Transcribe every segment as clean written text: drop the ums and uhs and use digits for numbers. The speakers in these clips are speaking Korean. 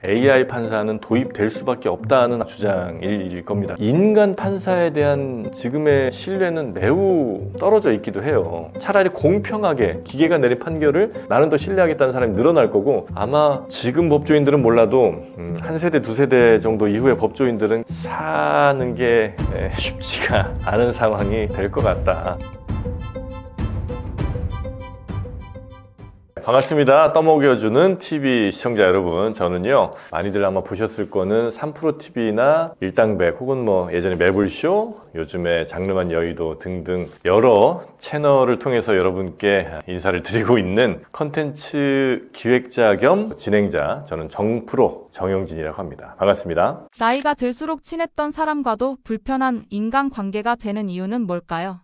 AI 판사는 도입될 수밖에 없다는 주장일 겁니다. 인간 판사에 대한 지금의 신뢰는 매우 떨어져 있기도 해요. 차라리 공평하게 기계가 내린 판결을 나는 더 신뢰하겠다는 사람이 늘어날 거고, 아마 지금 법조인들은 몰라도 한 세대, 두 세대 정도 이후의 법조인들은 사는 게 쉽지가 않은 상황이 될 것 같다. 반갑습니다. 떠먹여주는 TV 시청자 여러분, 저는요 많이들 아마 보셨을 거는 3프로TV나 일당백 혹은 뭐 예전에 매불쇼, 요즘에 장르만 여의도 등등 여러 채널을 통해서 여러분께 인사를 드리고 있는 컨텐츠 기획자 겸 진행자, 저는 정프로 정영진이라고 합니다. 반갑습니다. 나이가 들수록 친했던 사람과도 불편한 인간관계가 되는 이유는 뭘까요?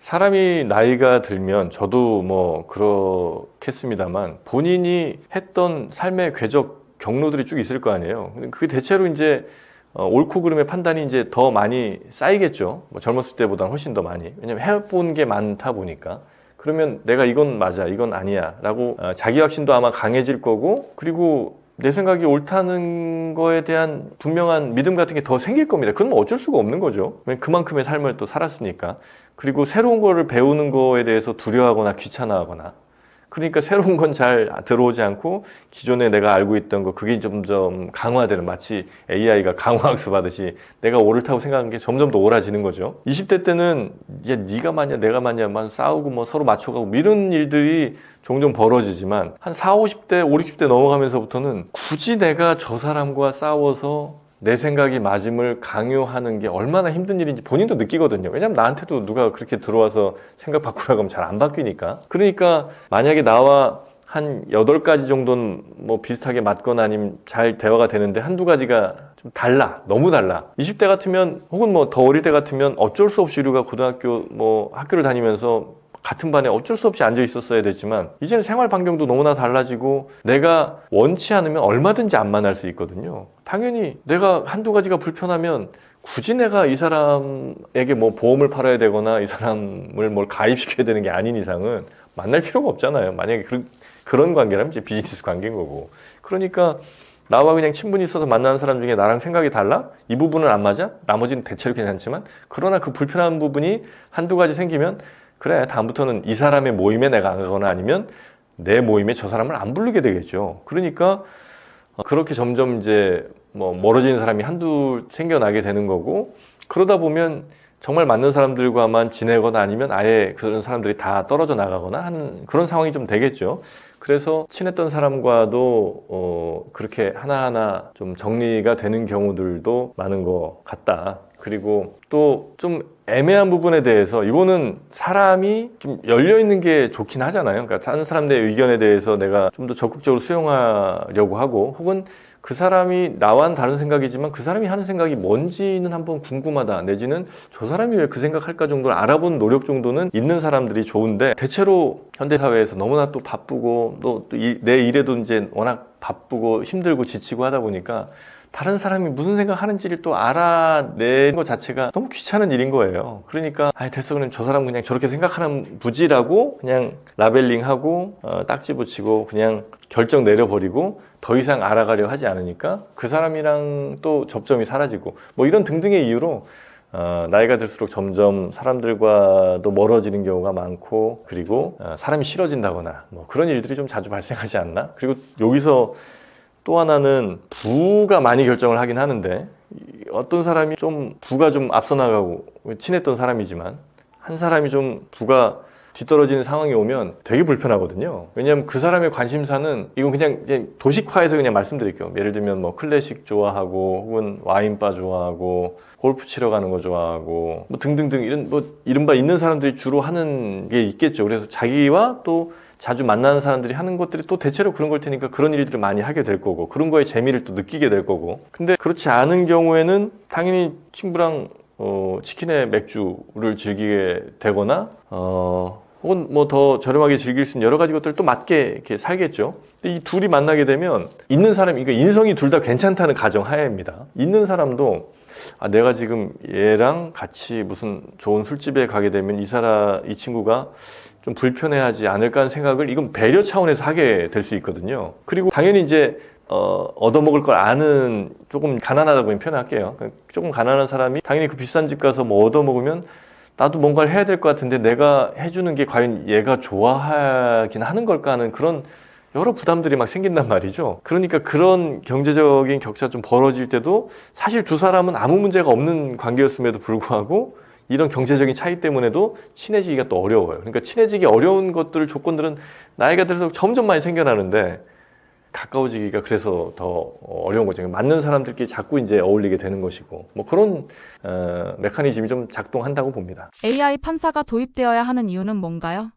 사람이 나이가 들면 저도 뭐 그렇겠습니다만 본인이 했던 삶의 궤적 경로들이 쭉 있을 거 아니에요. 그게 대체로 이제 옳고 그름의 판단이 이제 더 많이 쌓이겠죠. 뭐 젊었을 때보다 훨씬 더 많이. 왜냐면 해본 게 많다 보니까. 그러면 내가 이건 맞아, 이건 아니야 라고 자기 확신도 아마 강해질 거고, 그리고 내 생각이 옳다는 거에 대한 분명한 믿음 같은 게 더 생길 겁니다. 그건 뭐 어쩔 수가 없는 거죠. 그만큼의 삶을 또 살았으니까. 그리고 새로운 거를 배우는 거에 대해서 두려워하거나 귀찮아하거나, 그러니까 새로운 건 잘 들어오지 않고 기존에 내가 알고 있던 거 그게 점점 강화되는, 마치 AI가 강화학습 하듯이 내가 옳다고 생각한 게 점점 더 옳아지는 거죠. 20대 때는 야, 네가 맞냐 내가 맞냐 막 싸우고 뭐 서로 맞춰가고 이런 일들이 종종 벌어지지만 한 40, 50대, 50, 60대 넘어가면서부터는 굳이 내가 저 사람과 싸워서 내 생각이 맞음을 강요하는 게 얼마나 힘든 일인지 본인도 느끼거든요. 왜냐면 나한테도 누가 그렇게 들어와서 생각 바꾸라고 하면 잘 안 바뀌니까. 그러니까 만약에 나와 한 8가지 정도는 뭐 비슷하게 맞거나 아니면 잘 대화가 되는데 한두 가지가 좀 달라. 너무 달라. 20대 같으면 혹은 뭐 더 어릴 때 같으면 어쩔 수 없이 우리가 고등학교 뭐 학교를 다니면서 같은 반에 어쩔 수 없이 앉아 있었어야 됐지만 이제는 생활 반경도 너무나 달라지고 내가 원치 않으면 얼마든지 안 만날 수 있거든요. 당연히 내가 한두 가지가 불편하면 굳이 내가 이 사람에게 뭐 보험을 팔아야 되거나 이 사람을 뭘 가입시켜야 되는 게 아닌 이상은 만날 필요가 없잖아요. 만약에 그런 관계라면 이제 비즈니스 관계인 거고. 그러니까 나와 그냥 친분이 있어서 만나는 사람 중에 나랑 생각이 달라? 이 부분은 안 맞아? 나머지는 대체로 괜찮지만, 그러나 그 불편한 부분이 한두 가지 생기면 그래, 다음부터는 이 사람의 모임에 내가 안 가거나 아니면 내 모임에 저 사람을 안 부르게 되겠죠. 그러니까 그렇게 점점 이제 뭐 멀어지는 사람이 한두 생겨나게 되는 거고, 그러다 보면 정말 맞는 사람들과만 지내거나 아니면 아예 그런 사람들이 다 떨어져 나가거나 하는 그런 상황이 좀 되겠죠. 그래서 친했던 사람과도 그렇게 하나하나 좀 정리가 되는 경우들도 많은 것 같다. 그리고 또 좀 애매한 부분에 대해서, 이거는 사람이 좀 열려있는 게 좋긴 하잖아요. 그러니까 다른 사람들의 의견에 대해서 내가 좀 더 적극적으로 수용하려고 하고, 혹은 그 사람이 나와는 다른 생각이지만 그 사람이 하는 생각이 뭔지는 한번 궁금하다, 내지는 저 사람이 왜 그 생각할까 정도를 알아보는 노력 정도는 있는 사람들이 좋은데, 대체로 현대사회에서 너무나 또 바쁘고 또 내 일에도 이제 워낙 바쁘고 힘들고 지치고 하다 보니까 다른 사람이 무슨 생각하는지를 또 알아내는 것 자체가 너무 귀찮은 일인 거예요. 그러니까 됐어, 그럼 저 사람 그냥 저렇게 생각하는 부지라고 그냥 라벨링하고 딱지 붙이고 그냥 결정 내려버리고 더 이상 알아가려 하지 않으니까 그 사람이랑 또 접점이 사라지고 뭐 이런 등등의 이유로 나이가 들수록 점점 사람들과도 멀어지는 경우가 많고, 그리고 사람이 싫어진다거나 뭐 그런 일들이 좀 자주 발생하지 않나? 그리고 여기서 또 하나는 부가 많이 결정을 하긴 하는데, 어떤 사람이 좀 부가 좀 앞서 나가고 친했던 사람이지만 한 사람이 좀 부가 뒤떨어지는 상황이 오면 되게 불편하거든요. 왜냐하면 그 사람의 관심사는, 이건 그냥 도식화해서 그냥 말씀드릴게요. 예를 들면 뭐 클래식 좋아하고 혹은 와인바 좋아하고 골프 치러 가는 거 좋아하고 뭐 등등등 이런 뭐 이른바 있는 사람들이 주로 하는 게 있겠죠. 그래서 자기와 또 자주 만나는 사람들이 하는 것들이 또 대체로 그런 걸 테니까 그런 일들을 많이 하게 될 거고, 그런 거에 재미를 또 느끼게 될 거고. 근데 그렇지 않은 경우에는 당연히 친구랑 치킨에 맥주를 즐기게 되거나 혹은 뭐 더 저렴하게 즐길 수 있는 여러 가지 것들을 또 맞게 이렇게 살겠죠. 근데 이 둘이 만나게 되면 있는 사람, 이거 인성이 둘 다 괜찮다는 가정 하에입니다. 있는 사람도 내가 지금 얘랑 같이 무슨 좋은 술집에 가게 되면 이 친구가 좀 불편해하지 않을까 하는 생각을, 이건 배려 차원에서 하게 될 수 있거든요. 그리고 당연히 이제 얻어먹을 걸 아는 조금 가난하다고 표현할게요. 조금 가난한 사람이 당연히 그 비싼 집 가서 뭐 얻어먹으면 나도 뭔가를 해야 될 것 같은데 내가 해주는 게 과연 얘가 좋아하긴 하는 걸까 하는 그런 여러 부담들이 막 생긴단 말이죠. 그러니까 그런 경제적인 격차가 좀 벌어질 때도 사실 두 사람은 아무 문제가 없는 관계였음에도 불구하고 이런 경제적인 차이 때문에도 친해지기가 또 어려워요. 그러니까 친해지기 어려운 것들 조건들은 나이가 들어서 점점 많이 생겨나는데 가까워지기가 그래서 더 어려운 거죠. 맞는 사람들끼리 자꾸 이제 어울리게 되는 것이고 뭐 그런 메커니즘이 좀 작동한다고 봅니다. AI 판사가 도입되어야 하는 이유는 뭔가요?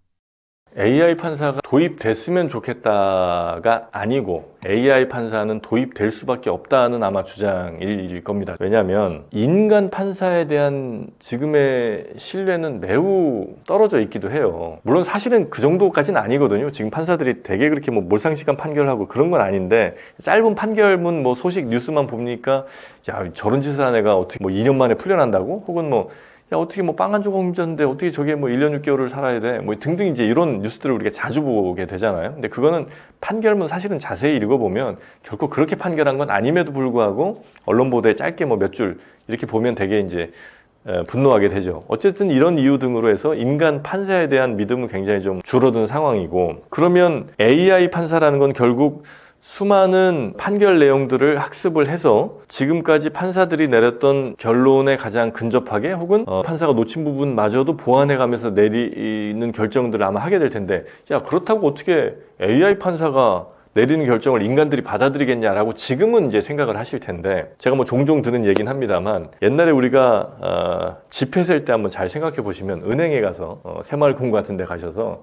AI 판사가 도입됐으면 좋겠다가 아니고 AI 판사는 도입될 수밖에 없다는 아마 주장일 겁니다. 왜냐하면 인간 판사에 대한 지금의 신뢰는 매우 떨어져 있기도 해요. 물론 사실은 그 정도까지는 아니거든요. 지금 판사들이 되게 그렇게 뭐 몰상식한 판결하고 그런 건 아닌데 짧은 판결문 뭐 소식 뉴스만 보니까 야 저런 짓을 한 애가 어떻게 뭐 2년 만에 풀려난다고? 혹은 뭐 야, 어떻게 뭐 빵 한 조각 훔쳤는데 어떻게 저게 뭐 1년 6개월을 살아야 돼? 뭐 등등 이제 이런 뉴스들을 우리가 자주 보게 되잖아요. 근데 그거는 판결문 사실은 자세히 읽어보면 결코 그렇게 판결한 건 아님에도 불구하고 언론 보도에 짧게 뭐 몇 줄 이렇게 보면 되게 이제 분노하게 되죠. 어쨌든 이런 이유 등으로 해서 인간 판사에 대한 믿음은 굉장히 좀 줄어든 상황이고 그러면 AI 판사라는 건 결국 수많은 판결 내용들을 학습을 해서 지금까지 판사들이 내렸던 결론에 가장 근접하게 혹은 판사가 놓친 부분마저도 보완해가면서 내리는 결정들을 아마 하게 될 텐데 야 그렇다고 어떻게 AI 판사가 내리는 결정을 인간들이 받아들이겠냐라고 지금은 이제 생각을 하실 텐데 제가 뭐 종종 드는 얘기는 합니다만 옛날에 우리가 지폐 셀 때 한번 잘 생각해 보시면 은행에 가서 새마을금고 같은 데 가셔서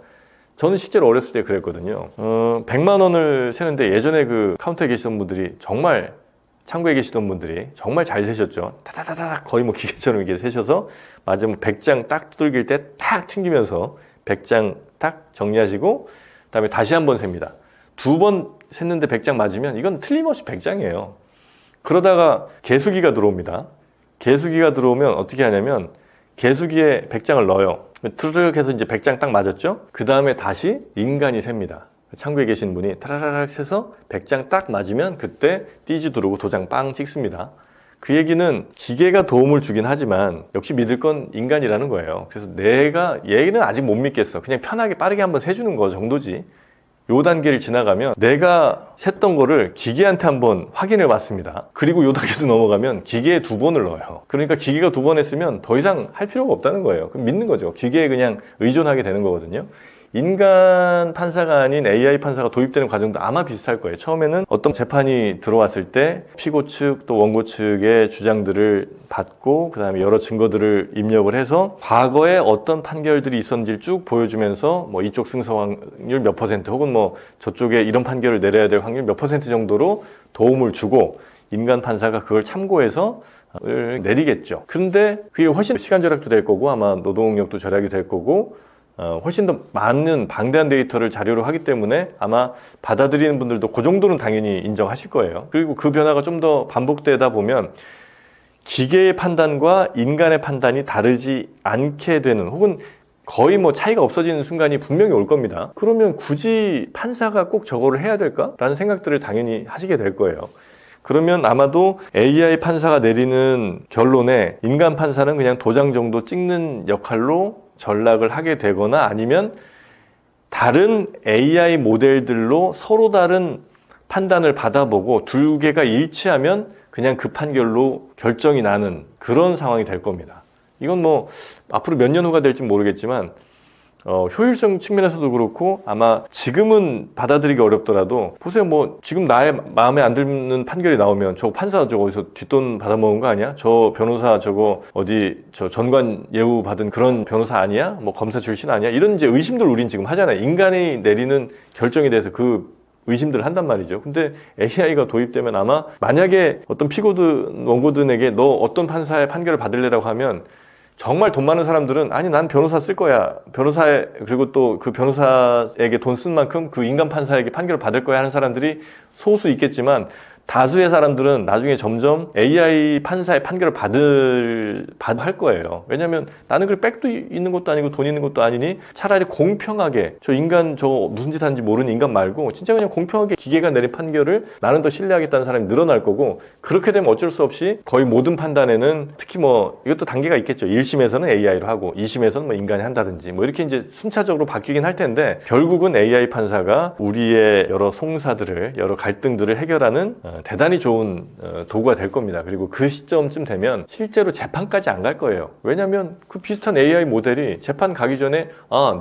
저는 실제로 어렸을 때 그랬거든요. 100만 원을 세는데 예전에 그 카운터에 계시던 분들이 정말 창구에 계시던 분들이 정말 잘 세셨죠. 타타타타 거의 뭐 기계처럼 이렇게 세셔서 맞으면 100장 딱 두들길 때 탁 튕기면서 100장 딱 정리하시고 그다음에 다시 한번 셉니다. 2번 샜는데 100장 맞으면 이건 틀림없이 100장이에요. 그러다가 개수기가 들어옵니다. 개수기가 들어오면 어떻게 하냐면 개수기에 100장을 넣어요. 트르륵 해서 이제 100장 딱 맞았죠? 그 다음에 다시 인간이 셉니다. 창구에 계신 분이 타라라락 세서 100장 딱 맞으면 그때 띠지 두르고 도장 빵 찍습니다. 그 얘기는 기계가 도움을 주긴 하지만 역시 믿을 건 인간이라는 거예요. 그래서 내가 얘는 아직 못 믿겠어. 그냥 편하게 빠르게 한번 세주는 거 정도지. 요 단계를 지나가면 내가 셌던 거를 기계한테 한번 확인해 봤습니다. 그리고 요 단계도 넘어가면 기계에 2번을 넣어요. 그러니까 기계가 2번 했으면 더 이상 할 필요가 없다는 거예요. 그럼 믿는 거죠. 기계에 그냥 의존하게 되는 거거든요. 인간 판사가 아닌 AI 판사가 도입되는 과정도 아마 비슷할 거예요. 처음에는 어떤 재판이 들어왔을 때 피고 측 또 원고 측의 주장들을 받고 그다음에 여러 증거들을 입력을 해서 과거에 어떤 판결들이 있었는지를 쭉 보여주면서 뭐 이쪽 승소 확률 몇 퍼센트 혹은 뭐 저쪽에 이런 판결을 내려야 될 확률 몇 퍼센트 정도로 도움을 주고 인간 판사가 그걸 참고해서 내리겠죠. 근데 그게 훨씬 시간 절약도 될 거고 아마 노동력도 절약이 될 거고 훨씬 더 많은 방대한 데이터를 자료로 하기 때문에 아마 받아들이는 분들도 그 정도는 당연히 인정하실 거예요. 그리고 그 변화가 좀 더 반복되다 보면 기계의 판단과 인간의 판단이 다르지 않게 되는 혹은 거의 뭐 차이가 없어지는 순간이 분명히 올 겁니다. 그러면 굳이 판사가 꼭 저거를 해야 될까라는 생각들을 당연히 하시게 될 거예요. 그러면 아마도 AI 판사가 내리는 결론에 인간 판사는 그냥 도장 정도 찍는 역할로 전락을 하게 되거나 아니면 다른 AI 모델들로 서로 다른 판단을 받아보고 두 개가 일치하면 그냥 그 판결로 결정이 나는 그런 상황이 될 겁니다. 이건 뭐 앞으로 몇 년 후가 될지 모르겠지만 효율성 측면에서도 그렇고 아마 지금은 받아들이기 어렵더라도 보세요. 뭐 지금 나의 마음에 안 드는 판결이 나오면 저 판사 저거 어디서 뒷돈 받아먹은 거 아니야? 저 변호사 저거 어디 저 전관 예우 받은 그런 변호사 아니야? 뭐 검사 출신 아니야? 이런 이제 의심들 우린 지금 하잖아요. 인간이 내리는 결정에 대해서 그 의심들을 한단 말이죠. 근데 AI가 도입되면 아마 만약에 어떤 피고든 원고든에게 너 어떤 판사의 판결을 받을래라고 하면 정말 돈 많은 사람들은 아니 난 변호사 쓸 거야. 변호사에 그리고 또 그 변호사에게 돈 쓴 만큼 그 인간 판사에게 판결을 받을 거야 하는 사람들이 소수 있겠지만 다수의 사람들은 나중에 점점 AI 판사의 판결을 할 거예요. 왜냐면 나는 그 백도 있는 것도 아니고 돈 있는 것도 아니니 차라리 공평하게 저 인간 저 무슨 짓 하는지 모르는 인간 말고 진짜 그냥 공평하게 기계가 내린 판결을 나는 더 신뢰하겠다는 사람이 늘어날 거고 그렇게 되면 어쩔 수 없이 거의 모든 판단에는 특히 뭐 이것도 단계가 있겠죠. 1심에서는 AI로 하고 2심에서는 뭐 인간이 한다든지 뭐 이렇게 이제 순차적으로 바뀌긴 할 텐데 결국은 AI 판사가 우리의 여러 송사들을 여러 갈등들을 해결하는 대단히 좋은 도구가 될 겁니다. 그리고 그 시점쯤 되면 실제로 재판까지 안 갈 거예요. 왜냐하면 그 비슷한 AI 모델이 재판 가기 전에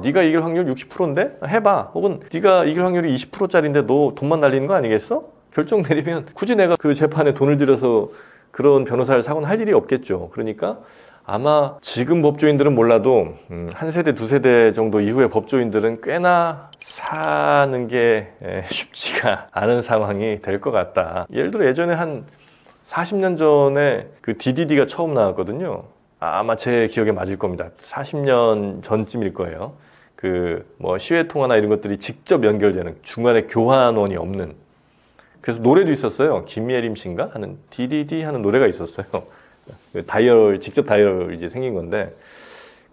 네가 이길 확률 60%인데 해봐. 혹은 네가 이길 확률이 20%짜리인데 너 돈만 날리는 거 아니겠어? 결정 내리면 굳이 내가 그 재판에 돈을 들여서 그런 변호사를 사고는 할 일이 없겠죠. 그러니까 아마 지금 법조인들은 몰라도 한 세대, 두 세대 정도 이후의 법조인들은 꽤나 사는 게 쉽지가 않은 상황이 될 것 같다. 예를 들어 예전에 한 40년 전에 그 DDD가 처음 나왔거든요. 아마 제 기억에 맞을 겁니다. 40년 전쯤일 거예요. 그 뭐 시외 통화나 이런 것들이 직접 연결되는 중간에 교환원이 없는. 그래서 노래도 있었어요. 김예림 씨인가 하는 DDD 하는 노래가 있었어요. 직접 다이얼 이제 생긴 건데.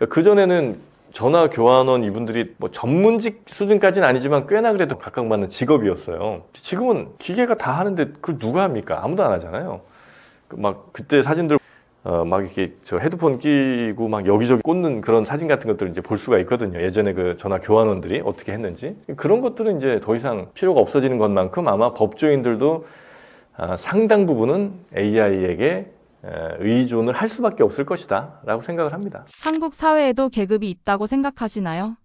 그 전에는 전화 교환원 이분들이 뭐 전문직 수준까지는 아니지만 꽤나 그래도 각광받는 직업이었어요. 지금은 기계가 다 하는데 그걸 누가 합니까? 아무도 안 하잖아요. 막 그때 사진들 막 이렇게 저 헤드폰 끼고 막 여기저기 꽂는 그런 사진 같은 것들을 이제 볼 수가 있거든요. 예전에 그 전화 교환원들이 어떻게 했는지 그런 것들은 이제 더 이상 필요가 없어지는 것만큼 아마 법조인들도 상당 부분은 AI에게 의존을 할 수밖에 없을 것이다 라고 생각을 합니다. 한국 사회에도 계급이 있다고 생각하시나요?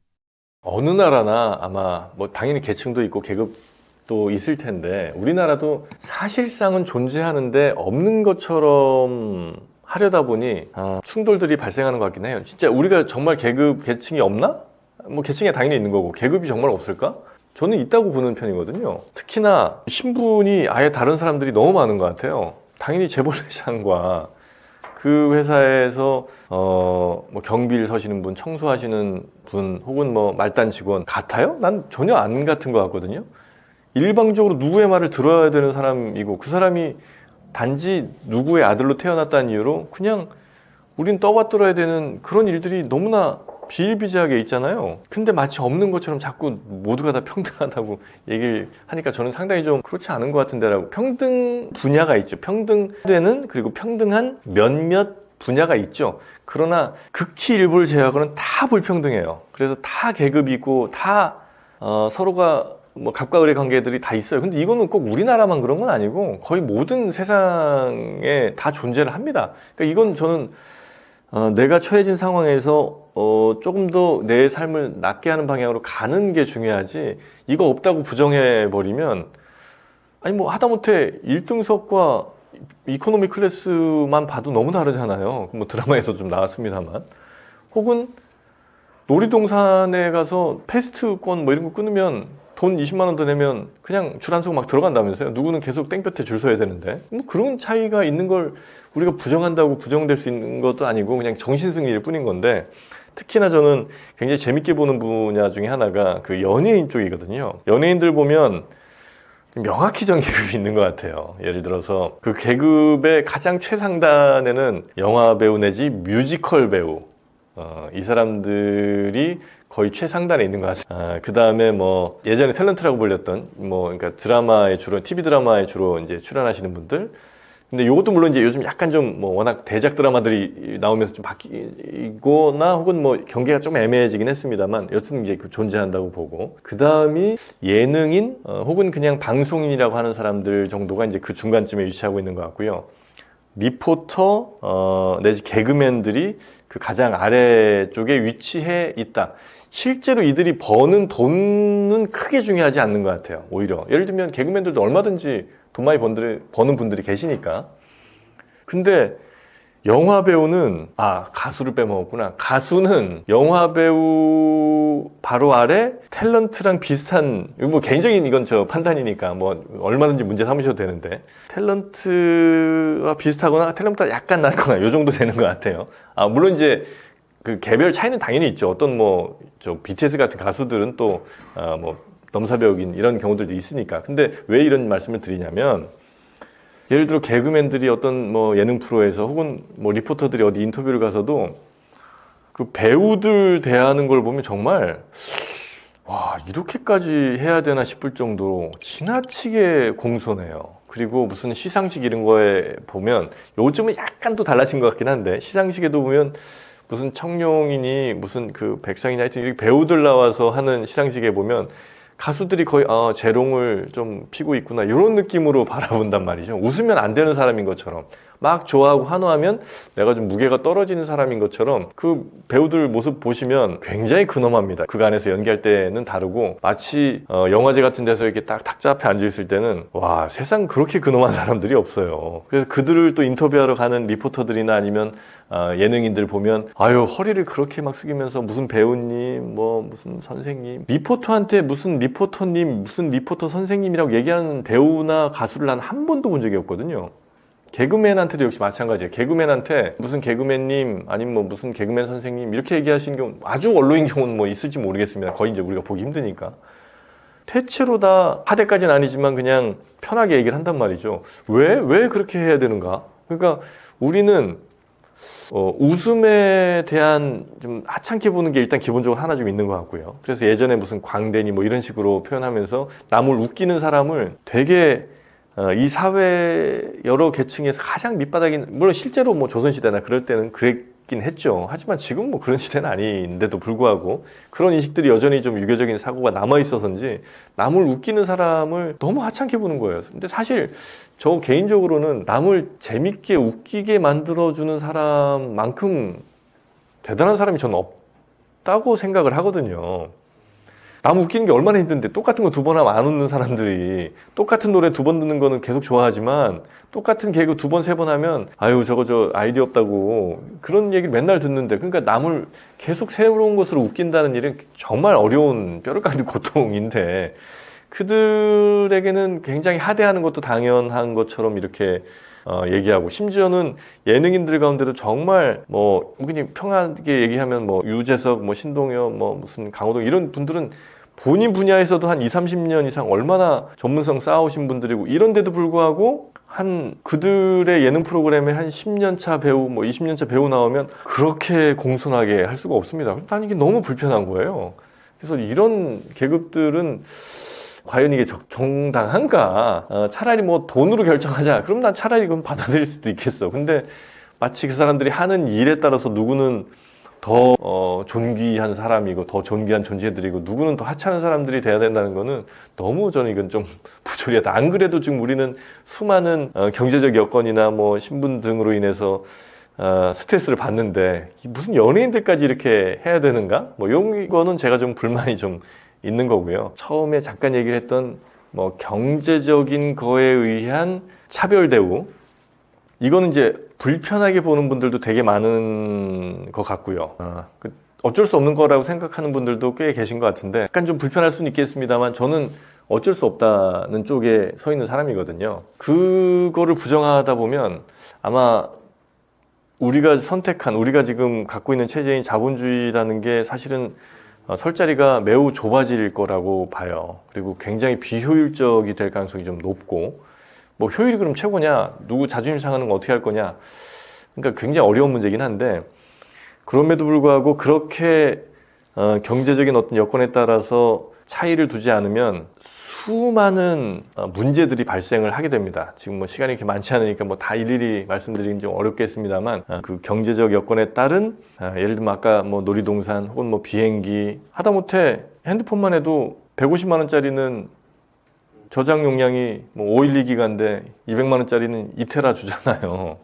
어느 나라나 아마 뭐 당연히 계층도 있고 계급도 있을 텐데 우리나라도 사실상은 존재하는데 없는 것처럼 하려다 보니 충돌들이 발생하는 것 같긴 해요. 진짜 우리가 정말 계층이 없나? 뭐 계층이 당연히 있는 거고 계급이 정말 없을까? 저는 있다고 보는 편이거든요. 특히나 신분이 아예 다른 사람들이 너무 많은 것 같아요. 당연히 재벌회장과 그 회사에서 뭐 경비를 서시는 분, 청소하시는 분, 혹은 뭐 말단 직원 같아요? 난 전혀 안 같은 것 같거든요. 일방적으로 누구의 말을 들어야 되는 사람이고 그 사람이 단지 누구의 아들로 태어났다는 이유로 그냥 우린 떠받들어야 되는 그런 일들이 너무나 비일비재하게 있잖아요. 근데 마치 없는 것처럼 자꾸 모두가 다 평등하다고 얘기를 하니까 저는 상당히 좀 그렇지 않은 것 같은데라고. 평등 분야가 있죠. 평등되는 그리고 평등한 몇몇 분야가 있죠. 그러나 극히 일부를 제외하고는 다 불평등해요. 그래서 다 계급이고 다 서로가 뭐 갑과 을의 관계들이 다 있어요. 근데 이거는 꼭 우리나라만 그런 건 아니고 거의 모든 세상에 다 존재를 합니다. 그러니까 이건 저는 내가 처해진 상황에서 조금 더 내 삶을 낫게 하는 방향으로 가는 게 중요하지 이거 없다고 부정해버리면 아니 뭐 하다못해 1등석과 이코노미 클래스만 봐도 너무 다르잖아요. 뭐 드라마에서 좀 나왔습니다만. 혹은 놀이동산에 가서 패스트권 뭐 이런 거 끊으면 돈 20만 원 더 내면 그냥 줄 안 서고 막 들어간다면서요. 누구는 계속 땡볕에 줄 서야 되는데. 뭐 그런 차이가 있는 걸 우리가 부정한다고 부정될 수 있는 것도 아니고 그냥 정신승리일 뿐인 건데 특히나 저는 굉장히 재밌게 보는 분야 중에 하나가 그 연예인 쪽이거든요. 연예인들 보면 명확히 정계급이 있는 것 같아요. 예를 들어서 그 계급의 가장 최상단에는 영화 배우 내지 뮤지컬 배우 이 사람들이 거의 최상단에 있는 것 같습니다. 그 다음에 뭐 예전에 탤런트라고 불렸던 뭐 그러니까 드라마에 주로 TV 드라마에 주로 이제 출연하시는 분들. 근데 이것도 물론 이제 요즘 약간 좀 뭐 워낙 대작 드라마들이 나오면서 좀 바뀌거나 혹은 뭐 경계가 좀 애매해지긴 했습니다만 여튼 이제 존재한다고 보고 그 다음이 예능인 혹은 그냥 방송인이라고 하는 사람들 정도가 이제 그 중간쯤에 위치하고 있는 것 같고요. 리포터 내지 개그맨들이 그 가장 아래쪽에 위치해 있다. 실제로 이들이 버는 돈은 크게 중요하지 않는 것 같아요. 오히려 예를 들면 개그맨들도 얼마든지 돈 많이 버는 분들이 계시니까. 근데 영화 배우는 가수를 빼먹었구나. 가수는 영화 배우 바로 아래 탤런트랑 비슷한 뭐 개인적인 이건 저 판단이니까 뭐 얼마든지 문제 삼으셔도 되는데 탤런트와 비슷하거나 탤런트가 약간 낫거나 요 정도 되는 것 같아요. 물론 이제 그 개별 차이는 당연히 있죠. 어떤 뭐 저 BTS 같은 가수들은 또 뭐 넘사벽인 이런 경우들도 있으니까. 근데 왜 이런 말씀을 드리냐면 예를 들어 개그맨들이 어떤 뭐 예능 프로에서 혹은 뭐 리포터들이 어디 인터뷰를 가서도 그 배우들 대하는 걸 보면 정말 와, 이렇게까지 해야 되나 싶을 정도로 지나치게 공손해요. 그리고 무슨 시상식 이런 거에 보면 요즘은 약간 또 달라진 것 같긴 한데 시상식에도 보면 무슨 청룡이니 무슨 그 백상이니 하여튼 이렇게 배우들 나와서 하는 시상식에 보면 가수들이 거의 재롱을 좀 피고 있구나 이런 느낌으로 바라본단 말이죠. 웃으면 안 되는 사람인 것처럼 막 좋아하고 환호하면 내가 좀 무게가 떨어지는 사람인 것처럼 그 배우들 모습 보시면 굉장히 근엄합니다. 그간에서 연기할 때는 다르고 마치 영화제 같은 데서 이렇게 딱 탁자 앞에 앉아 있을 때는 와 세상 그렇게 근엄한 사람들이 없어요. 그래서 그들을 또 인터뷰하러 가는 리포터들이나 아니면 예능인들 보면 아유 허리를 그렇게 막 숙이면서 무슨 배우님 뭐 무슨 선생님 리포터한테 무슨 리포터님 무슨 리포터 선생님이라고 얘기하는 배우나 가수를 난 한 번도 본 적이 없거든요. 개그맨한테도 역시 마찬가지예요. 개그맨한테 무슨 개그맨님 아니면 뭐 무슨 개그맨 선생님 이렇게 얘기하시는 경우 아주 원로인 경우는 뭐 있을지 모르겠습니다. 거의 이제 우리가 보기 힘드니까. 대체로 다 하대까지는 아니지만 그냥 편하게 얘기를 한단 말이죠. 왜 그렇게 해야 되는가? 그러니까 우리는 웃음에 대한 좀 하찮게 보는 게 일단 기본적으로 하나 좀 있는 것 같고요. 그래서 예전에 무슨 광대니 뭐 이런 식으로 표현하면서 남을 웃기는 사람을 되게 이 사회 여러 계층에서 가장 밑바닥인 물론 실제로 뭐 조선시대나 그럴 때는 그랬긴 했죠. 하지만 지금 뭐 그런 시대는 아닌데도 불구하고 그런 인식들이 여전히 좀 유교적인 사고가 남아 있어서인지 남을 웃기는 사람을 너무 하찮게 보는 거예요. 근데 사실 저 개인적으로는 남을 재밌게 웃기게 만들어주는 사람만큼 대단한 사람이 저는 없다고 생각을 하거든요. 남 웃기는 게 얼마나 힘든데 똑같은 거 두 번 하면 안 웃는 사람들이 똑같은 노래 두 번 듣는 거는 계속 좋아하지만 똑같은 개그 두 번, 세 번 하면 아유 저거 아이디어 없다고 그런 얘기를 맨날 듣는데 그러니까 남을 계속 새로운 것으로 웃긴다는 일은 정말 어려운 뼈를 깎는 고통인데 그들에게는 굉장히 하대하는 것도 당연한 것처럼 이렇게 얘기하고 심지어는 예능인들 가운데도 정말 뭐 그냥 평하게 얘기하면 뭐 유재석, 뭐 신동엽, 뭐 무슨 강호동 이런 분들은 본인 분야에서도 한 20, 30년 이상 얼마나 전문성 쌓아오신 분들이고 이런데도 불구하고 한 그들의 예능 프로그램에 한 10년 차 배우, 뭐 20년 차 배우 나오면 그렇게 공손하게 할 수가 없습니다. 난 이게 너무 불편한 거예요. 그래서 이런 계급들은 과연 이게 정당한가? 차라리 뭐 돈으로 결정하자. 그럼 난 차라리 그건 받아들일 수도 있겠어. 근데 마치 그 사람들이 하는 일에 따라서 누구는 더 존귀한 사람이고 더 존귀한 존재들이고 누구는 더 하찮은 사람들이 돼야 된다는 거는 너무 저는 이건 좀 부조리하다. 안 그래도 지금 우리는 수많은 경제적 여건이나 뭐 신분 등으로 인해서 스트레스를 받는데 무슨 연예인들까지 이렇게 해야 되는가? 뭐 이런 거는 제가 좀 불만이 좀 있는 거고요. 처음에 잠깐 얘기를 했던 뭐 경제적인 거에 의한 차별 대우 이거는 이제 불편하게 보는 분들도 되게 많은 것 같고요. 어쩔 수 없는 거라고 생각하는 분들도 꽤 계신 것 같은데 약간 좀 불편할 수는 있겠습니다만 저는 어쩔 수 없다는 쪽에 서 있는 사람이거든요. 그거를 부정하다 보면 아마 우리가 우리가 지금 갖고 있는 체제인 자본주의라는 게 사실은 설 자리가 매우 좁아질 거라고 봐요. 그리고 굉장히 비효율적이 될 가능성이 좀 높고 뭐 효율이 그럼 최고냐? 누구 자존심 상하는 거 어떻게 할 거냐? 그러니까 굉장히 어려운 문제긴 한데 그럼에도 불구하고 그렇게 경제적인 어떤 여건에 따라서 차이를 두지 않으면 수많은 문제들이 발생을 하게 됩니다. 지금 뭐 시간이 이렇게 많지 않으니까 뭐 다 일일이 말씀드리긴 좀 어렵겠습니다만 그 경제적 여건에 따른 예를 들면 아까 뭐 놀이동산 혹은 뭐 비행기 하다못해 핸드폰만 해도 150만 원짜리는 저장 용량이 뭐 512 기가인데 200만 원짜리는 2테라 주잖아요.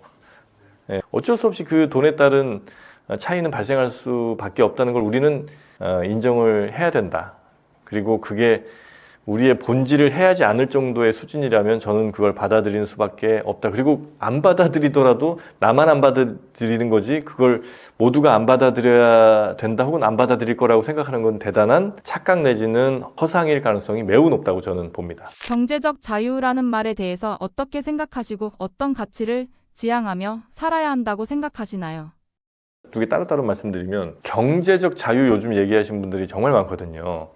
어쩔 수 없이 그 돈에 따른 차이는 발생할 수밖에 없다는 걸 우리는 인정을 해야 된다. 그리고 그게 우리의 본질을 해하지 않을 정도의 수준이라면 저는 그걸 받아들이는 수밖에 없다. 그리고 안 받아들이더라도 나만 안 받아들이는 거지 그걸 모두가 안 받아들여야 된다 혹은 안 받아들일 거라고 생각하는 건 대단한 착각 내지는 허상일 가능성이 매우 높다고 저는 봅니다. 경제적 자유라는 말에 대해서 어떻게 생각하시고 어떤 가치를 지향하며 살아야 한다고 생각하시나요? 두 개 따로따로 말씀드리면 경제적 자유 요즘 얘기하시는 분들이 정말 많거든요.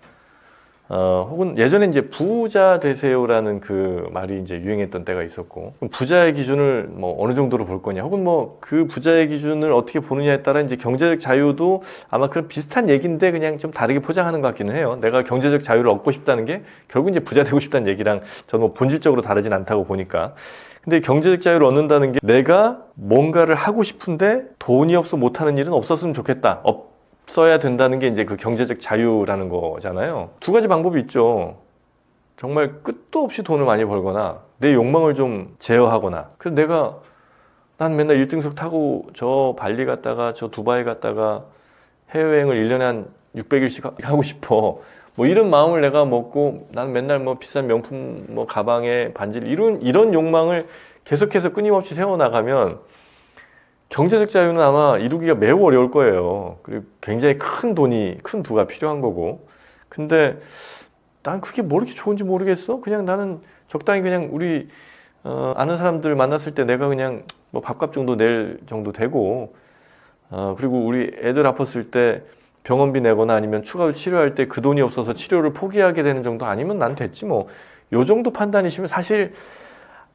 혹은 예전에 이제 부자 되세요라는 그 말이 이제 유행했던 때가 있었고, 그럼 부자의 기준을 뭐 어느 정도로 볼 거냐, 혹은 뭐 그 부자의 기준을 어떻게 보느냐에 따라 이제 경제적 자유도 아마 그런 비슷한 얘기인데 그냥 좀 다르게 포장하는 것 같기는 해요. 내가 경제적 자유를 얻고 싶다는 게 결국 이제 부자 되고 싶다는 얘기랑 저는 뭐 본질적으로 다르진 않다고 보니까. 근데 경제적 자유를 얻는다는 게 내가 뭔가를 하고 싶은데 돈이 없어 못하는 일은 없었으면 좋겠다. 없어야 된다는 게 이제 그 경제적 자유라는 거잖아요. 두 가지 방법이 있죠. 정말 끝도 없이 돈을 많이 벌거나 내 욕망을 좀 제어하거나. 그래서 난 맨날 1등석 타고 저 발리 갔다가 저 두바이 갔다가 해외여행을 1년에 한 600일씩 하고 싶어. 뭐 이런 마음을 내가 먹고 난 맨날 뭐 비싼 명품 뭐 가방에 반지를 이런 욕망을 계속해서 끊임없이 세워나가면 경제적 자유는 아마 이루기가 매우 어려울 거예요. 그리고 굉장히 큰 부가 필요한 거고. 근데 난 그게 뭐 이렇게 좋은지 모르겠어. 그냥 나는 적당히 그냥 우리 아는 사람들 만났을 때 내가 그냥 뭐 밥값 정도 낼 정도 되고, 그리고 우리 애들 아팠을 때 병원비 내거나 아니면 추가로 치료할 때 그 돈이 없어서 치료를 포기하게 되는 정도 아니면 난 됐지 뭐. 요 정도 판단이시면 사실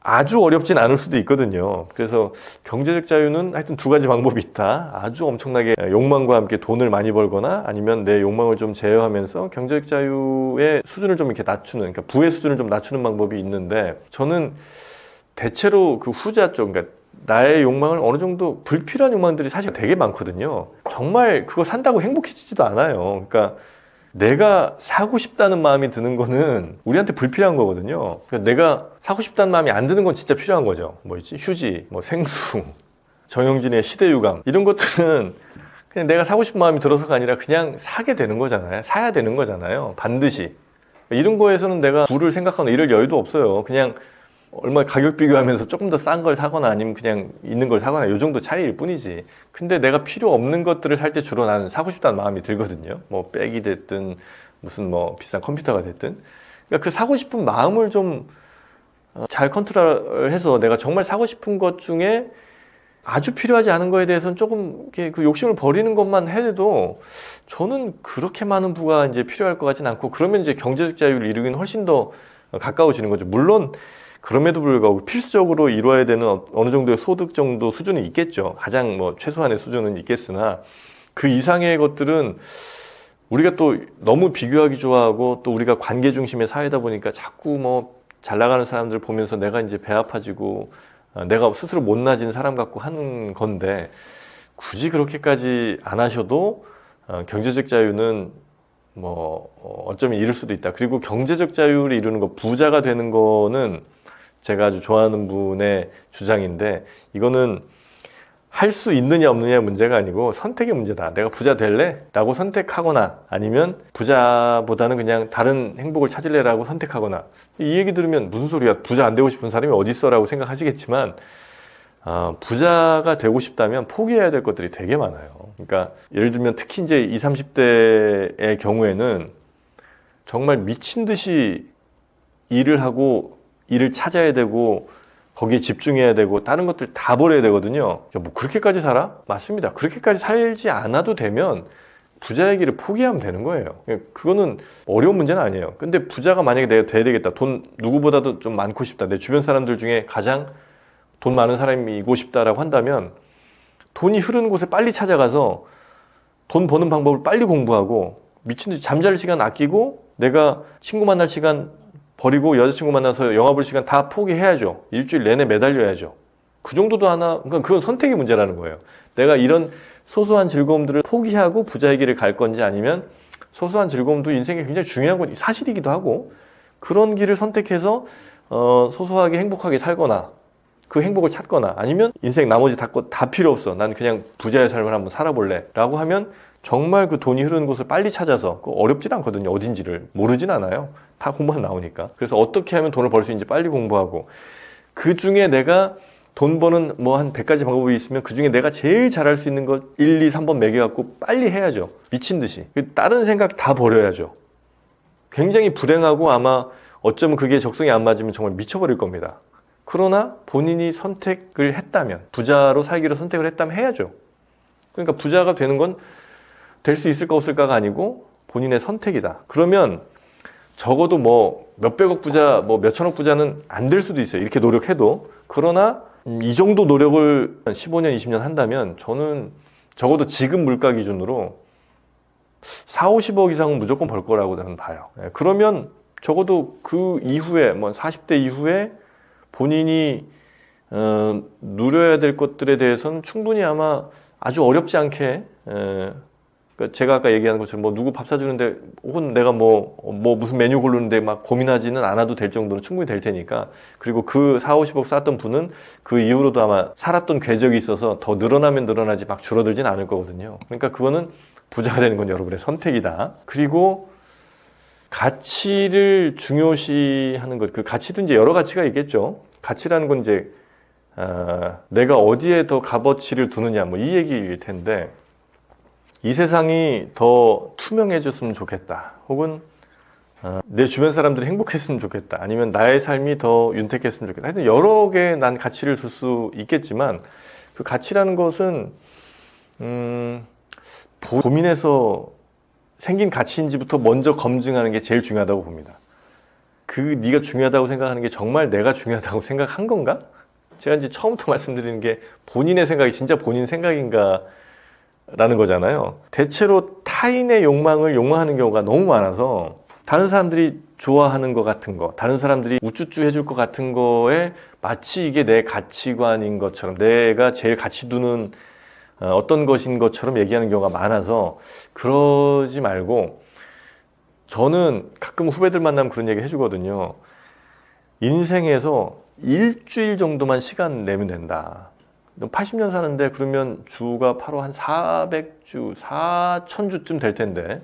아주 어렵진 않을 수도 있거든요. 그래서 경제적 자유는 하여튼 두 가지 방법이 있다. 아주 엄청나게 욕망과 함께 돈을 많이 벌거나 아니면 내 욕망을 좀 제어하면서 경제적 자유의 수준을 좀 이렇게 낮추는, 그러니까 부의 수준을 좀 낮추는 방법이 있는데, 저는 대체로 그 후자 쪽, 그러니까 나의 욕망을 어느 정도 불필요한 욕망들이 사실 되게 많거든요. 정말 그거 산다고 행복해지지도 않아요. 그러니까 내가 사고 싶다는 마음이 드는 거는 우리한테 불필요한 거거든요. 그러니까 내가 사고 싶다는 마음이 안 드는 건 진짜 필요한 거죠. 뭐 있지? 휴지, 뭐 생수, 정영진의 시대유감, 이런 것들은 그냥 내가 사고 싶은 마음이 들어서가 아니라 그냥 사게 되는 거잖아요. 사야 되는 거잖아요. 반드시. 이런 거에서는 내가 부를 생각하거나 이럴 여유도 없어요. 그냥 얼마 가격 비교하면서 조금 더 싼 걸 사거나 아니면 그냥 있는 걸 사거나 이 정도 차이일 뿐이지. 근데 내가 필요 없는 것들을 살 때 주로 나는 사고 싶다는 마음이 들거든요. 뭐 백이 됐든 무슨 뭐 비싼 컴퓨터가 됐든. 그러니까 그 사고 싶은 마음을 좀 잘 컨트롤해서 내가 정말 사고 싶은 것 중에 아주 필요하지 않은 거에 대해서는 조금 이렇게 그 욕심을 버리는 것만 해도 저는 그렇게 많은 부가 이제 필요할 것 같진 않고, 그러면 이제 경제적 자유를 이루기는 훨씬 더 가까워지는 거죠. 물론 그럼에도 불구하고 필수적으로 이루어야 되는 어느 정도의 소득 정도 수준은 있겠죠. 가장 뭐 최소한의 수준은 있겠으나 그 이상의 것들은 우리가 또 너무 비교하기 좋아하고 또 우리가 관계 중심의 사회다 보니까 자꾸 뭐 잘 나가는 사람들 보면서 내가 이제 배 아파지고 내가 스스로 못나진 사람 같고 하는 건데, 굳이 그렇게까지 안 하셔도 경제적 자유는 뭐 어쩌면 이룰 수도 있다. 그리고 경제적 자유를 이루는 거, 부자가 되는 거는 제가 아주 좋아하는 분의 주장인데, 이거는 할 수 있느냐 없느냐의 문제가 아니고 선택의 문제다. 내가 부자 될래? 라고 선택하거나 아니면 부자보다는 그냥 다른 행복을 찾을래라고 선택하거나. 이 얘기 들으면 무슨 소리야, 부자 안 되고 싶은 사람이 어디 있어? 라고 생각하시겠지만 부자가 되고 싶다면 포기해야 될 것들이 되게 많아요. 그러니까 예를 들면 특히 이제 20, 30대의 경우에는 정말 미친 듯이 일을 하고 일을 찾아야 되고 거기에 집중해야 되고 다른 것들 다 버려야 되거든요. 뭐 그렇게까지 살아? 맞습니다. 그렇게까지 살지 않아도 되면 부자의 길을 포기하면 되는 거예요. 그거는 어려운 문제는 아니에요. 근데 부자가 만약에 내가 돼야 되겠다, 돈 누구보다도 좀 많고 싶다, 내 주변 사람들 중에 가장 돈 많은 사람이고 싶다라고 한다면 돈이 흐르는 곳에 빨리 찾아가서 돈 버는 방법을 빨리 공부하고 미친 듯이 잠잘 시간 아끼고 내가 친구 만날 시간 버리고 여자친구 만나서 영화 볼 시간 다 포기해야죠. 일주일 내내 매달려야죠. 그 정도도 그러니까 그건 선택의 문제라는 거예요. 내가 이런 소소한 즐거움들을 포기하고 부자의 길을 갈 건지, 아니면 소소한 즐거움도 인생에 굉장히 중요한 건 사실이기도 하고, 그런 길을 선택해서 소소하게 행복하게 살거나 그 행복을 찾거나, 아니면 인생 나머지 다 필요 없어, 난 그냥 부자의 삶을 한번 살아볼래 라고 하면 정말 그 돈이 흐르는 곳을 빨리 찾아서, 어렵진 않거든요. 어딘지를 모르진 않아요. 다 공부하면 나오니까. 그래서 어떻게 하면 돈을 벌 수 있는지 빨리 공부하고, 그 중에 내가 돈 버는 뭐 한 100가지 방법이 있으면 그 중에 내가 제일 잘할 수 있는 것 1, 2, 3번 매겨갖고 빨리 해야죠. 미친 듯이. 다른 생각 다 버려야죠. 굉장히 불행하고 아마 어쩌면 그게 적성에 안 맞으면 정말 미쳐버릴 겁니다. 그러나 본인이 선택을 했다면, 부자로 살기로 선택을 했다면 해야죠. 그러니까 부자가 되는 건 될 수 있을까 없을까가 아니고 본인의 선택이다. 그러면 적어도 뭐 몇백억 부자, 뭐 몇천억 부자는 안 될 수도 있어요. 이렇게 노력해도. 그러나 이 정도 노력을 15년, 20년 한다면 저는 적어도 지금 물가 기준으로 4, 50억 이상은 무조건 벌 거라고 저는 봐요. 그러면 적어도 그 이후에, 뭐 40대 이후에 본인이 누려야 될 것들에 대해서는 충분히 아마 아주 어렵지 않게, 그러니까 제가 아까 얘기한 것처럼 뭐 누구 밥 사주는데 혹은 내가 뭐 무슨 메뉴 고르는데 막 고민하지는 않아도 될 정도는 충분히 될 테니까. 그리고 그 4, 50억 쌓았던 분은 그 이후로도 아마 살았던 궤적이 있어서 더 늘어나면 늘어나지 막 줄어들진 않을 거거든요. 그러니까 그거는 부자가 되는 건 여러분의 선택이다. 그리고 가치를 중요시하는 것, 그 가치도 이제 여러 가치가 있겠죠. 가치라는 건 이제 내가 어디에 더 값어치를 두느냐, 뭐 이 얘기일 텐데, 이 세상이 더 투명해졌으면 좋겠다. 혹은 내 주변 사람들이 행복했으면 좋겠다. 아니면 나의 삶이 더 윤택했으면 좋겠다. 하여튼 여러 개 난 가치를 줄 수 있겠지만 그 가치라는 것은 고민해서 생긴 가치인지부터 먼저 검증하는 게 제일 중요하다고 봅니다. 그 네가 중요하다고 생각하는 게 정말 내가 중요하다고 생각한 건가? 제가 이제 처음부터 말씀드리는 게 본인의 생각이 진짜 본인 생각인가 라는 거잖아요. 대체로 타인의 욕망을 욕망하는 경우가 너무 많아서 다른 사람들이 좋아하는 것 같은 거, 다른 사람들이 우쭈쭈 해줄 것 같은 거에 마치 이게 내 가치관인 것처럼, 내가 제일 가치 두는 어떤 것인 것처럼 얘기하는 경우가 많아서 그러지 말고, 저는 가끔 후배들 만나면 그런 얘기 해주거든요. 인생에서 일주일 정도만 시간 내면 된다. 80년 사는데 그러면 주가 8호 한 400주, 4,000주쯤 될 텐데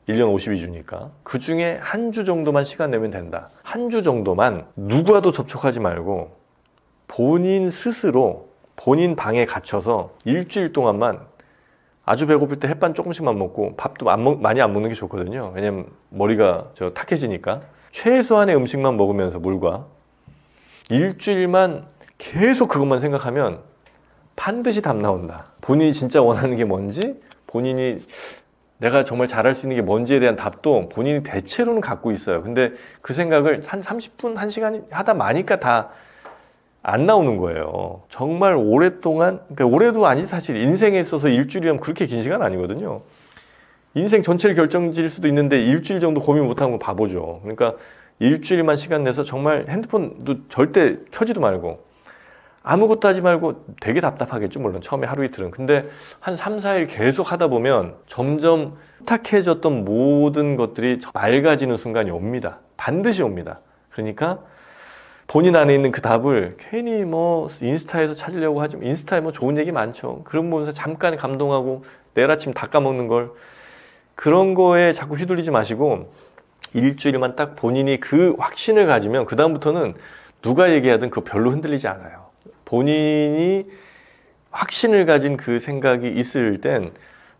1년 52주니까 그 중에 한 주 정도만 시간 내면 된다. 한 주 정도만 누구와도 접촉하지 말고 본인 스스로 본인 방에 갇혀서 일주일 동안만 아주 배고플 때 햇반 조금씩만 먹고 밥도 많이 안 먹는 게 좋거든요. 왜냐면 머리가 탁해지니까 최소한의 음식만 먹으면서 물과 일주일만 계속 그것만 생각하면 반드시 답 나온다. 본인이 진짜 원하는 게 뭔지, 본인이 내가 정말 잘할 수 있는 게 뭔지에 대한 답도 본인이 대체로는 갖고 있어요. 근데 그 생각을 한 30분, 1시간 하다 마니까 다 안 나오는 거예요. 정말 오랫동안, 그러니까 올해도 아니지 사실 인생에 있어서 일주일이면 그렇게 긴 시간 아니거든요. 인생 전체를 결정질 수도 있는데 일주일 정도 고민 못하는 건 바보죠. 그러니까 일주일만 시간 내서 정말 핸드폰도 절대 켜지도 말고 아무것도 하지 말고, 되게 답답하겠죠 물론 처음에 하루 이틀은. 근데 한 3, 4일 계속 하다 보면 점점 탁해졌던 모든 것들이 맑아지는 순간이 옵니다. 반드시 옵니다. 그러니까 본인 안에 있는 그 답을 괜히 뭐 인스타에서 찾으려고 하지만, 인스타에 뭐 좋은 얘기 많죠. 그런 거 보면서 잠깐 감동하고 내일 아침 다 까먹는 걸, 그런 거에 자꾸 휘둘리지 마시고 일주일만 딱 본인이 그 확신을 가지면 그 다음부터는 누가 얘기하든 그거 별로 흔들리지 않아요. 본인이 확신을 가진 그 생각이 있을 땐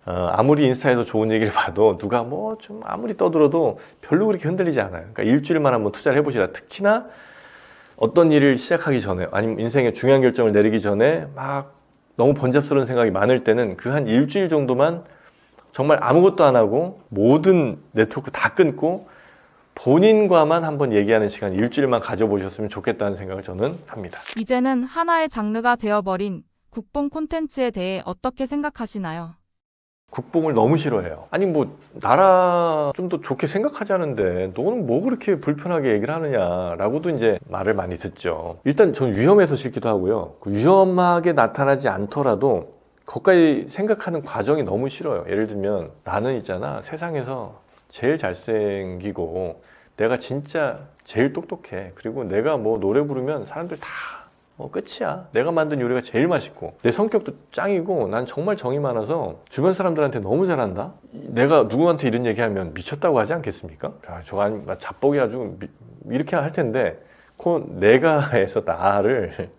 아무리 인스타에서 좋은 얘기를 봐도 누가 뭐 좀 아무리 떠들어도 별로 그렇게 흔들리지 않아요. 그러니까 일주일만 한번 투자를 해보시라. 특히나 어떤 일을 시작하기 전에, 아니면 인생의 중요한 결정을 내리기 전에 막 너무 번잡스러운 생각이 많을 때는 그 한 일주일 정도만 정말 아무것도 안 하고 모든 네트워크 다 끊고 본인과만 한번 얘기하는 시간 일주일만 가져보셨으면 좋겠다는 생각을 저는 합니다. 이제는 하나의 장르가 되어버린 국뽕 콘텐츠에 대해 어떻게 생각하시나요? 국뽕을 너무 싫어해요. 아니 뭐 나라 좀 더 좋게 생각하자는데 너는 뭐 그렇게 불편하게 얘기를 하느냐라고도 이제 말을 많이 듣죠. 일단 전 위험해서 싫기도 하고요. 그 위험하게 나타나지 않더라도 거기까지 생각하는 과정이 너무 싫어요. 예를 들면 나는 있잖아, 세상에서 제일 잘생기고 내가 진짜 제일 똑똑해. 그리고 내가 뭐 노래 부르면 사람들 다 끝이야. 내가 만든 요리가 제일 맛있고 내 성격도 짱이고 난 정말 정이 많아서 주변 사람들한테 너무 잘한다. 내가 누구한테 이런 얘기하면 미쳤다고 하지 않겠습니까? 야, 저거 아니 자뻑이 아주 이렇게 할 텐데 내가에서 나를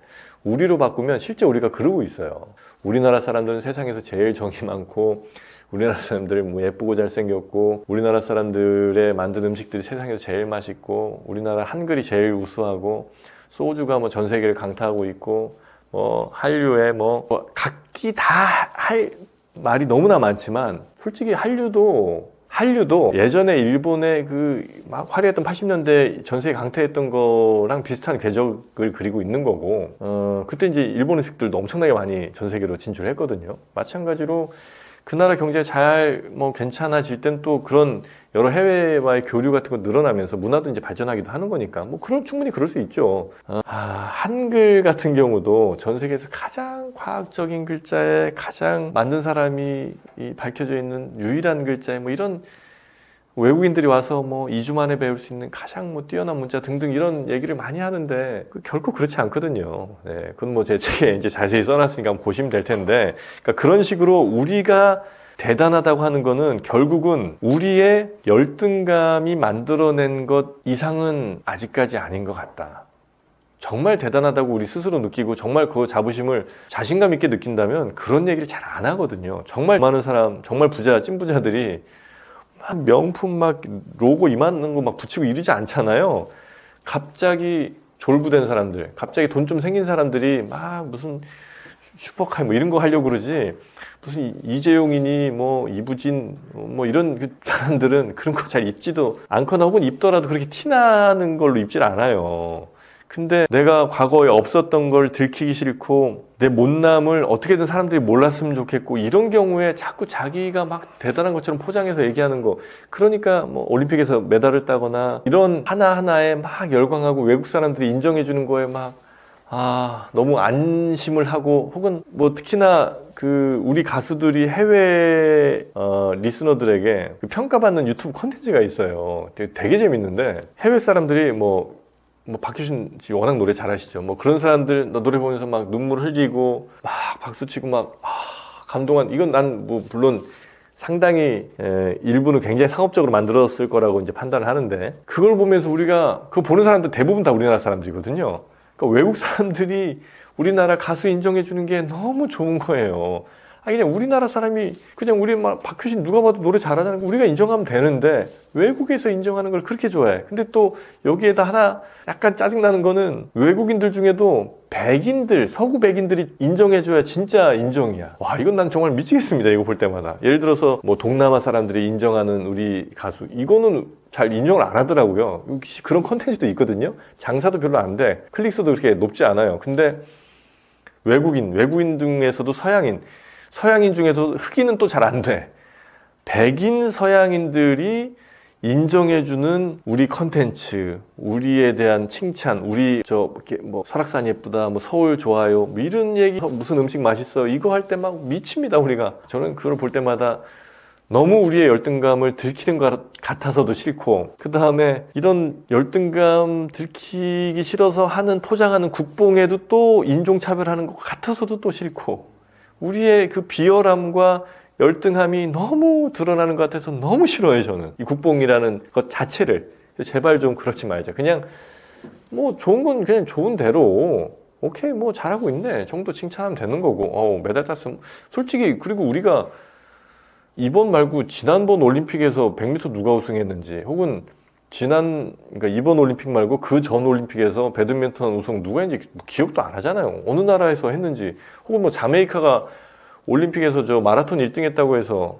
우리로 바꾸면 실제 우리가 그러고 있어요. 우리나라 사람들은 세상에서 제일 정이 많고 우리나라 사람들 뭐 예쁘고 잘생겼고 우리나라 사람들의 만든 음식들이 세상에서 제일 맛있고 우리나라 한글이 제일 우수하고 소주가 뭐 전 세계를 강타하고 있고 뭐 한류에 뭐 각기 다 할 말이 너무나 많지만 솔직히 한류도 한류도 예전에 일본의 그 막 화려했던 80년대 전 세계 강타했던 거랑 비슷한 궤적을 그리고 있는 거고, 그때 이제 일본 음식들도 엄청나게 많이 전 세계로 진출했거든요. 마찬가지로 그 나라 경제가 잘 뭐 괜찮아질 땐 또 그런 여러 해외와의 교류 같은 거 늘어나면서 문화도 이제 발전하기도 하는 거니까 뭐 그런 충분히 그럴 수 있죠. 한글 같은 경우도 전 세계에서 가장 과학적인 글자에 가장 만든 사람이 밝혀져 있는 유일한 글자에 뭐 이런 외국인들이 와서 뭐 2주 만에 배울 수 있는 가장 뭐 뛰어난 문자 등등 이런 얘기를 많이 하는데 결코 그렇지 않거든요. 네, 그건 뭐 제 책에 이제 자세히 써놨으니까 한번 보시면 될 텐데, 그러니까 그런 식으로 우리가 대단하다고 하는 거는 결국은 우리의 열등감이 만들어낸 것 이상은 아직까지 아닌 것 같다. 정말 대단하다고 우리 스스로 느끼고 정말 그 자부심을 자신감 있게 느낀다면 그런 얘기를 잘 안 하거든요. 정말 많은 사람, 정말 부자, 찐부자들이 막 명품 막 로고 이만한 거 막 붙이고 이러지 않잖아요. 갑자기 졸부된 사람들, 갑자기 돈 좀 생긴 사람들이 막 무슨 슈퍼카 뭐 이런 거 하려고 그러지, 무슨 이재용이니 뭐 이부진 뭐 이런 그 사람들은 그런 거 잘 입지도 않거나 혹은 입더라도 그렇게 티나는 걸로 입질 않아요. 근데 내가 과거에 없었던 걸 들키기 싫고 내 못남을 어떻게든 사람들이 몰랐으면 좋겠고 이런 경우에 자꾸 자기가 막 대단한 것처럼 포장해서 얘기하는 거, 그러니까 뭐 올림픽에서 메달을 따거나 이런 하나하나에 막 열광하고 외국 사람들이 인정해 주는 거에 막 너무 안심을 하고, 혹은 뭐 특히나 그 우리 가수들이 해외 리스너들에게 그 평가받는 유튜브 콘텐츠가 있어요. 되게 재밌는데, 해외 사람들이 뭐 박효신 씨 워낙 노래 잘하시죠. 뭐 그런 사람들 노래 보면서 막 눈물 흘리고 막 박수 치고 막 감동한, 이건 난 뭐 물론 상당히 일부는 굉장히 상업적으로 만들었을 거라고 이제 판단을 하는데, 그걸 보면서 우리가 그거 보는 사람들 대부분 다 우리나라 사람들이거든요. 그러니까 외국 사람들이 우리나라 가수 인정해 주는 게 너무 좋은 거예요. 그냥 우리나라 사람이 그냥 우리 막 박효신 누가 봐도 노래 잘하다는 거 우리가 인정하면 되는데 외국에서 인정하는 걸 그렇게 좋아해. 근데 또 여기에다 하나 약간 짜증나는 거는 외국인들 중에도 백인들, 서구 백인들이 인정해줘야 진짜 인정이야. 와, 이건 난 정말 미치겠습니다. 이거 볼 때마다. 예를 들어서 뭐 동남아 사람들이 인정하는 우리 가수, 이거는 잘 인정을 안 하더라고요. 그런 컨텐츠도 있거든요. 장사도 별로 안 돼. 클릭수도 그렇게 높지 않아요. 근데 외국인 중에서도 서양인 중에도 흑인은 또 잘 안 돼. 백인 서양인들이 인정해주는 우리 컨텐츠, 우리에 대한 칭찬, 우리 뭐 설악산 예쁘다, 뭐 서울 좋아요, 뭐 이런 얘기, 무슨 음식 맛있어, 이거 할 때 막 미칩니다 우리가. 저는 그걸 볼 때마다 너무 우리의 열등감을 들키는 것 같아서도 싫고, 그 다음에 이런 열등감 들키기 싫어서 하는 포장하는 국뽕에도 또 인종차별하는 것 같아서도 또 싫고, 우리의 그 비열함과 열등함이 너무 드러나는 것 같아서 너무 싫어요. 저는 이 국뽕이라는 것 자체를. 제발 좀 그렇지 말자. 그냥 뭐 좋은 건 그냥 좋은 대로 오케이 뭐 잘하고 있네 정도 칭찬하면 되는 거고, 메달 땄으면 솔직히. 그리고 우리가 이번 말고 지난번 올림픽에서 100m 누가 우승했는지, 혹은 그러니까 이번 올림픽 말고 그 전 올림픽에서 배드민턴 우승 누가 했는지 기억도 안 하잖아요. 어느 나라에서 했는지. 혹은 뭐 자메이카가 올림픽에서 저 마라톤 1등 했다고 해서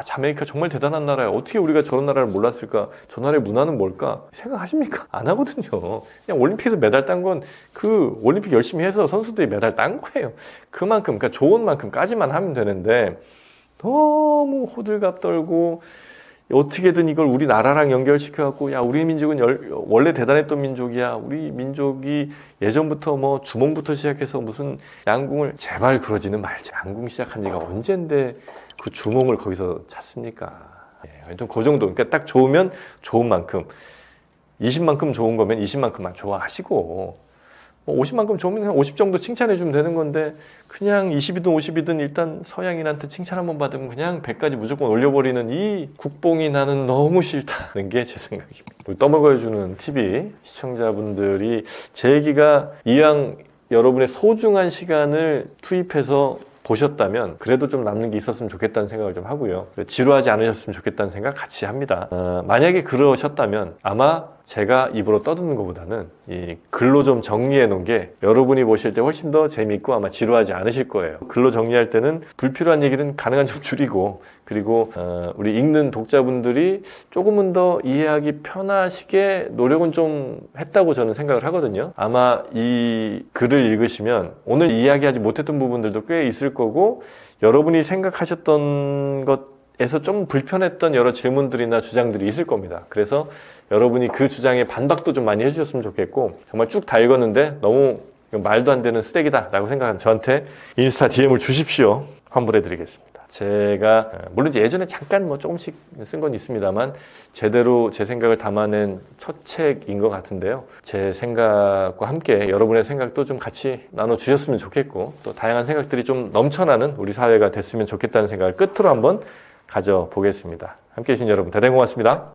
자메이카 정말 대단한 나라야, 어떻게 우리가 저런 나라를 몰랐을까, 저 나라의 문화는 뭘까 생각하십니까? 안 하거든요. 그냥 올림픽에서 메달 딴 건 그 올림픽 열심히 해서 선수들이 메달 딴 거예요. 그만큼, 그러니까 좋은 만큼까지만 하면 되는데 너무 호들갑 떨고 어떻게든 이걸 우리나라랑 연결시켜갖고, 야, 우리 민족은 원래 대단했던 민족이야, 우리 민족이 예전부터 뭐 주몽부터 시작해서 무슨 양궁을, 제발 그러지는 말자. 양궁 시작한 지가 언젠데 그 주몽을 거기서 찾습니까? 하여튼 그 정도. 그러니까 딱 좋으면 좋은 만큼, 20만큼 좋은 거면 20만큼만 좋아하시고, 뭐 50만큼 좋으면 한 50 정도 칭찬해주면 되는 건데, 그냥 20이든 50이든 일단 서양인한테 칭찬 한번 받으면 그냥 100까지 무조건 올려버리는 이 국뽕이 나는 너무 싫다는 게 제 생각입니다. 떠먹어주는 TV 시청자분들이 제 얘기가 이왕 여러분의 소중한 시간을 투입해서 보셨다면 그래도 좀 남는 게 있었으면 좋겠다는 생각을 좀 하고요. 지루하지 않으셨으면 좋겠다는 생각 같이 합니다. 만약에 그러셨다면 아마 제가 입으로 떠드는 것보다는 이 글로 좀 정리해 놓은 게 여러분이 보실 때 훨씬 더 재미있고 아마 지루하지 않으실 거예요. 글로 정리할 때는 불필요한 얘기는 가능한 좀 줄이고, 그리고 우리 읽는 독자분들이 조금은 더 이해하기 편하시게 노력은 좀 했다고 저는 생각을 하거든요. 아마 이 글을 읽으시면 오늘 이야기하지 못했던 부분들도 꽤 있을 거고, 여러분이 생각하셨던 것에서 좀 불편했던 여러 질문들이나 주장들이 있을 겁니다. 그래서 여러분이 그 주장에 반박도 좀 많이 해주셨으면 좋겠고, 정말 쭉 다 읽었는데 너무 말도 안 되는 쓰레기다 라고 생각하면 저한테 인스타 DM을 주십시오. 환불해 드리겠습니다. 제가 물론 이제 예전에 잠깐 뭐 조금씩 쓴 건 있습니다만 제대로 제 생각을 담아낸 첫 책인 것 같은데요. 제 생각과 함께 여러분의 생각도 좀 같이 나눠주셨으면 좋겠고, 또 다양한 생각들이 좀 넘쳐나는 우리 사회가 됐으면 좋겠다는 생각을 끝으로 한번 가져보겠습니다. 함께해 주신 여러분 대단히 고맙습니다.